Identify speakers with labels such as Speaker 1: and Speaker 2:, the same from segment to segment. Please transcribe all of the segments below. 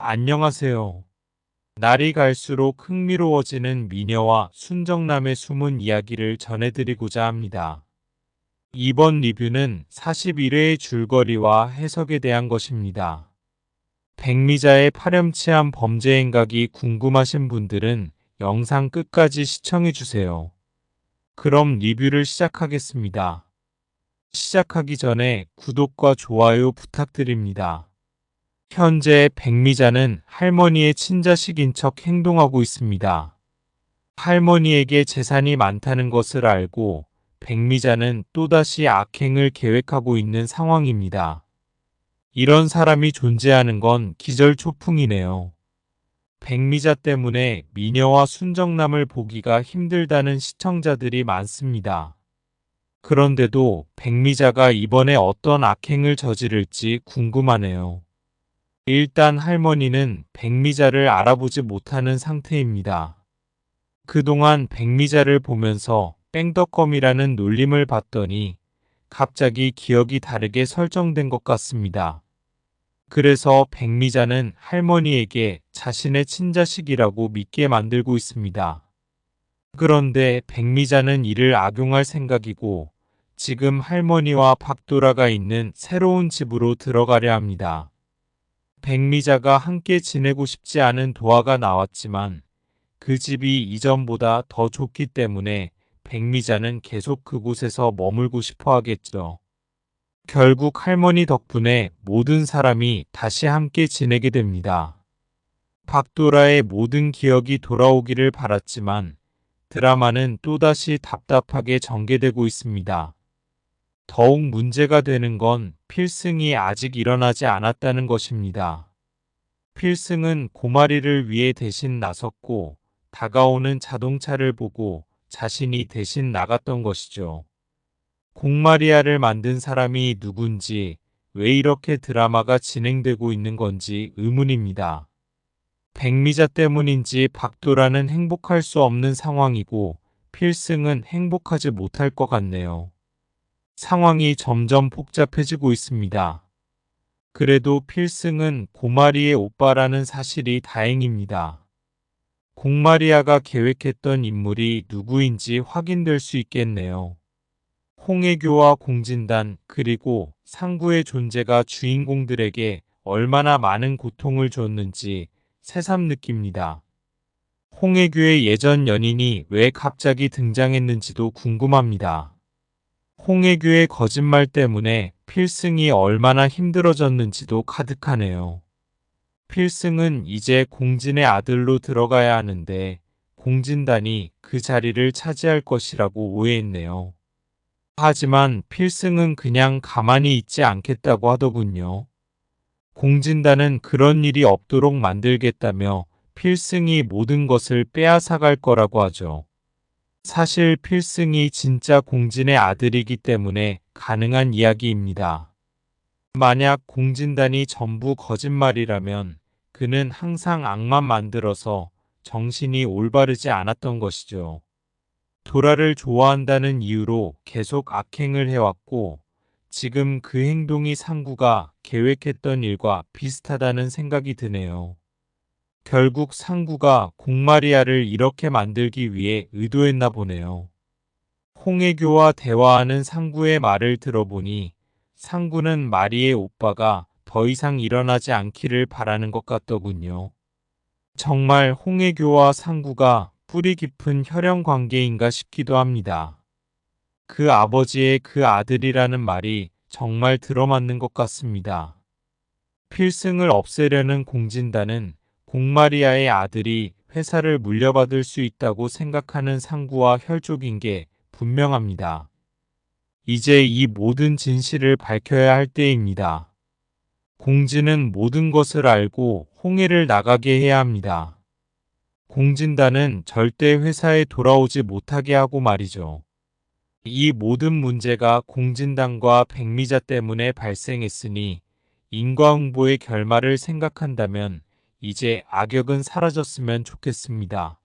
Speaker 1: 안녕하세요. 날이 갈수록 흥미로워지는 미녀와 순정남의 숨은 이야기를 전해드리고자 합니다. 이번 리뷰는 41회의 줄거리와 해석에 대한 것입니다. 백미자의 파렴치한 범죄 행각이 궁금하신 분들은 영상 끝까지 시청해주세요. 그럼 리뷰를 시작하겠습니다. 시작하기 전에 구독과 좋아요 부탁드립니다. 현재 백미자는 할머니의 친자식인 척 행동하고 있습니다. 할머니에게 재산이 많다는 것을 알고 백미자는 또다시 악행을 계획하고 있는 상황입니다. 이런 사람이 존재하는 건 기절초풍이네요. 백미자 때문에 미녀와 순정남을 보기가 힘들다는 시청자들이 많습니다. 그런데도 백미자가 이번에 어떤 악행을 저지를지 궁금하네요. 일단 할머니는 백미자를 알아보지 못하는 상태입니다. 그동안 백미자를 보면서 뺑덕검이라는 놀림을 받더니 갑자기 기억이 다르게 설정된 것 같습니다. 그래서 백미자는 할머니에게 자신의 친자식이라고 믿게 만들고 있습니다. 그런데 백미자는 이를 악용할 생각이고 지금 할머니와 박도라가 있는 새로운 집으로 들어가려 합니다. 백미자가 함께 지내고 싶지 않은 도화가 나왔지만 그 집이 이전보다 더 좋기 때문에 백미자는 계속 그곳에서 머물고 싶어 하겠죠. 결국 할머니 덕분에 모든 사람이 다시 함께 지내게 됩니다. 박도라의 모든 기억이 돌아오기를 바랐지만 드라마는 또다시 답답하게 전개되고 있습니다. 더욱 문제가 되는 건 필승이 아직 일어나지 않았다는 것입니다. 필승은 고마리를 위해 대신 나섰고 다가오는 자동차를 보고 자신이 대신 나갔던 것이죠. 공마리아를 만든 사람이 누군지, 왜 이렇게 드라마가 진행되고 있는 건지 의문입니다. 백미자 때문인지 박도라는 행복할 수 없는 상황이고 필승은 행복하지 못할 것 같네요. 상황이 점점 복잡해지고 있습니다. 그래도 필승은 고마리의 오빠라는 사실이 다행입니다. 공마리아가 계획했던 인물이 누구인지 확인될 수 있겠네요. 홍혜교와 공진단 그리고 상구의 존재가 주인공들에게 얼마나 많은 고통을 줬는지 새삼 느낍니다. 홍혜교의 예전 연인이 왜 갑자기 등장했는지도 궁금합니다. 홍혜교의 거짓말 때문에 필승이 얼마나 힘들어졌는지도 가득하네요. 필승은 이제 공진의 아들로 들어가야 하는데 공진단이 그 자리를 차지할 것이라고 오해했네요. 하지만 필승은 그냥 가만히 있지 않겠다고 하더군요. 공진단은 그런 일이 없도록 만들겠다며 필승이 모든 것을 빼앗아갈 거라고 하죠. 사실 필승이 진짜 공진의 아들이기 때문에 가능한 이야기입니다. 만약 공진단이 전부 거짓말이라면 그는 항상 악만 만들어서 정신이 올바르지 않았던 것이죠. 도라를 좋아한다는 이유로 계속 악행을 해왔고 지금 그 행동이 상구가 계획했던 일과 비슷하다는 생각이 드네요. 결국 상구가 공마리아를 이렇게 만들기 위해 의도했나 보네요. 홍혜교와 대화하는 상구의 말을 들어보니 상구는 마리의 오빠가 더 이상 일어나지 않기를 바라는 것 같더군요. 정말 홍혜교와 상구가 뿌리 깊은 혈연 관계인가 싶기도 합니다. 그 아버지의 그 아들이라는 말이 정말 들어맞는 것 같습니다. 필승을 없애려는 공진단은 공마리아의 아들이 회사를 물려받을 수 있다고 생각하는 상구와 혈족인 게 분명합니다. 이제 이 모든 진실을 밝혀야 할 때입니다. 공진은 모든 것을 알고 홍해를 나가게 해야 합니다. 공진단은 절대 회사에 돌아오지 못하게 하고 말이죠. 이 모든 문제가 공진단과 백미자 때문에 발생했으니 인과응보의 결말을 생각한다면 이제 악역은 사라졌으면 좋겠습니다.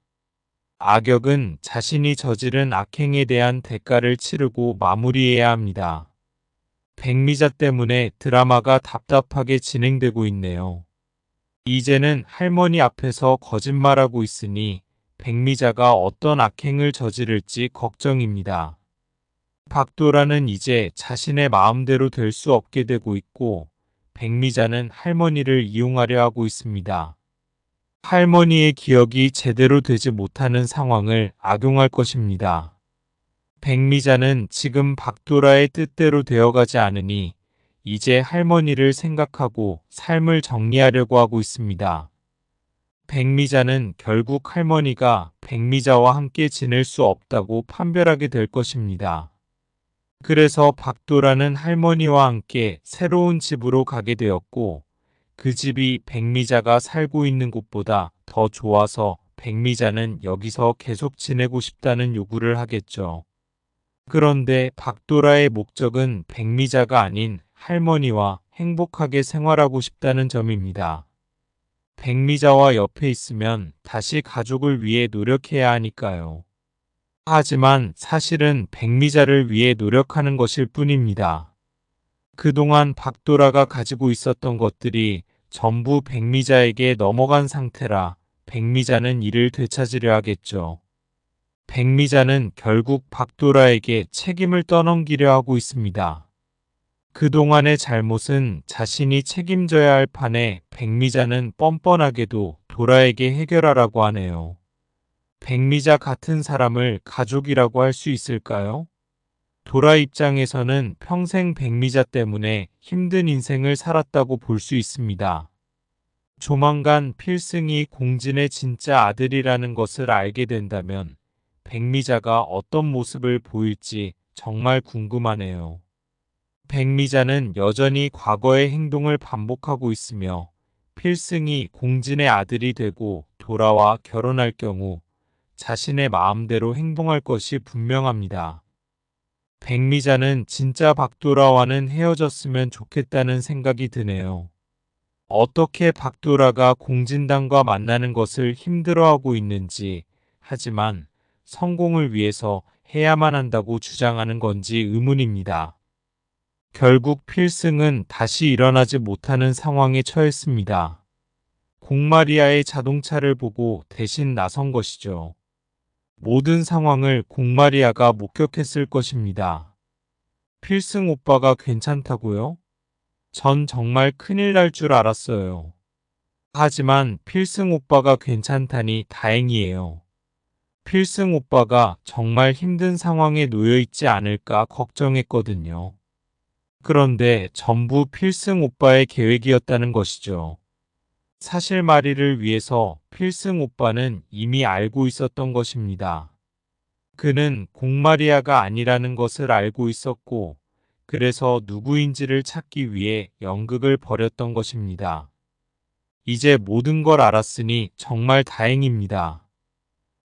Speaker 1: 악역은 자신이 저지른 악행에 대한 대가를 치르고 마무리해야 합니다. 백미자 때문에 드라마가 답답하게 진행되고 있네요. 이제는 할머니 앞에서 거짓말하고 있으니 백미자가 어떤 악행을 저지를지 걱정입니다. 박도라는 이제 자신의 마음대로 될 수 없게 되고 있고 백미자는 할머니를 이용하려 하고 있습니다. 할머니의 기억이 제대로 되지 못하는 상황을 악용할 것입니다. 백미자는 지금 박도라의 뜻대로 되어가지 않으니 이제 할머니를 생각하고 삶을 정리하려고 하고 있습니다. 백미자는 결국 할머니가 백미자와 함께 지낼 수 없다고 판별하게 될 것입니다. 그래서 박도라는 할머니와 함께 새로운 집으로 가게 되었고 그 집이 백미자가 살고 있는 곳보다 더 좋아서 백미자는 여기서 계속 지내고 싶다는 요구를 하겠죠. 그런데 박도라의 목적은 백미자가 아닌 할머니와 행복하게 생활하고 싶다는 점입니다. 백미자와 옆에 있으면 다시 가족을 위해 노력해야 하니까요. 하지만 사실은 백미자를 위해 노력하는 것일 뿐입니다. 그동안 박도라가 가지고 있었던 것들이 전부 백미자에게 넘어간 상태라 백미자는 이를 되찾으려 하겠죠. 백미자는 결국 박도라에게 책임을 떠넘기려 하고 있습니다. 그동안의 잘못은 자신이 책임져야 할 판에 백미자는 뻔뻔하게도 도라에게 해결하라고 하네요. 백미자 같은 사람을 가족이라고 할 수 있을까요? 도라 입장에서는 평생 백미자 때문에 힘든 인생을 살았다고 볼 수 있습니다. 조만간 필승이 공진의 진짜 아들이라는 것을 알게 된다면 백미자가 어떤 모습을 보일지 정말 궁금하네요. 백미자는 여전히 과거의 행동을 반복하고 있으며 필승이 공진의 아들이 되고 도라와 결혼할 경우 자신의 마음대로 행동할 것이 분명합니다. 백미자는 진짜 박도라와는 헤어졌으면 좋겠다는 생각이 드네요. 어떻게 박도라가 공진당과 만나는 것을 힘들어하고 있는지, 하지만 성공을 위해서 해야만 한다고 주장하는 건지 의문입니다. 결국 필승은 다시 일어나지 못하는 상황에 처했습니다. 공마리아의 자동차를 보고 대신 나선 것이죠. 모든 상황을 공마리아가 목격했을 것입니다. 필승 오빠가 괜찮다고요? 전 정말 큰일 날 줄 알았어요. 하지만 필승 오빠가 괜찮다니 다행이에요. 필승 오빠가 정말 힘든 상황에 놓여 있지 않을까 걱정했거든요. 그런데 전부 필승 오빠의 계획이었다는 것이죠. 사실마리를 위해서 필승 오빠는 이미 알고 있었던 것입니다. 그는 공마리아가 아니라는 것을 알고 있었고, 그래서 누구인지를 찾기 위해 연극을 벌였던 것입니다. 이제 모든 걸 알았으니 정말 다행입니다.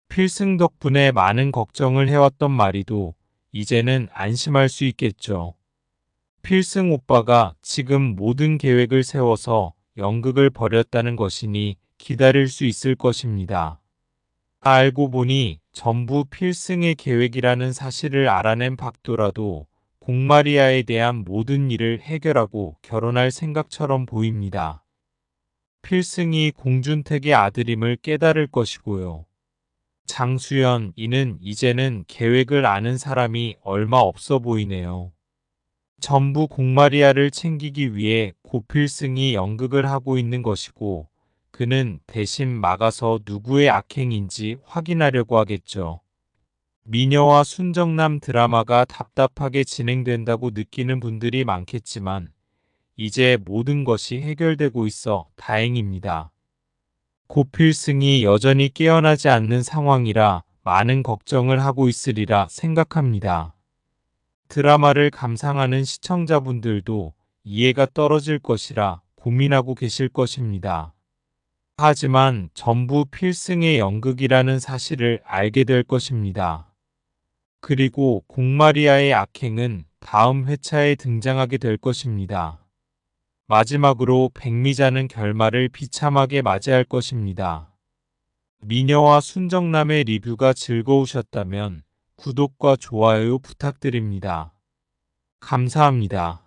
Speaker 1: 필승 덕분에 많은 걱정을 해왔던 마리도 이제는 안심할 수 있겠죠. 필승 오빠가 지금 모든 계획을 세워서 연극을 벌였다는 것이니 기다릴 수 있을 것입니다. 알고 보니 전부 필승의 계획이라는 사실을 알아낸 박도라도 공마리아에 대한 모든 일을 해결하고 결혼할 생각처럼 보입니다. 필승이 공준택의 아들임을 깨달을 것이고요. 장수연, 이는 이제는 계획을 아는 사람이 얼마 없어 보이네요. 전부 공마리아를 챙기기 위해 고필승이 연극을 하고 있는 것이고 그는 대신 막아서 누구의 악행인지 확인하려고 하겠죠. 미녀와 순정남 드라마가 답답하게 진행된다고 느끼는 분들이 많겠지만 이제 모든 것이 해결되고 있어 다행입니다. 고필승이 여전히 깨어나지 않는 상황이라 많은 걱정을 하고 있으리라 생각합니다. 드라마를 감상하는 시청자분들도 이해가 떨어질 것이라 고민하고 계실 것입니다. 하지만 전부 필승의 연극이라는 사실을 알게 될 것입니다. 그리고 공마리아의 악행은 다음 회차에 등장하게 될 것입니다. 마지막으로 백미자는 결말을 비참하게 맞이할 것입니다. 미녀와 순정남의 리뷰가 즐거우셨다면 구독과 좋아요 부탁드립니다. 감사합니다.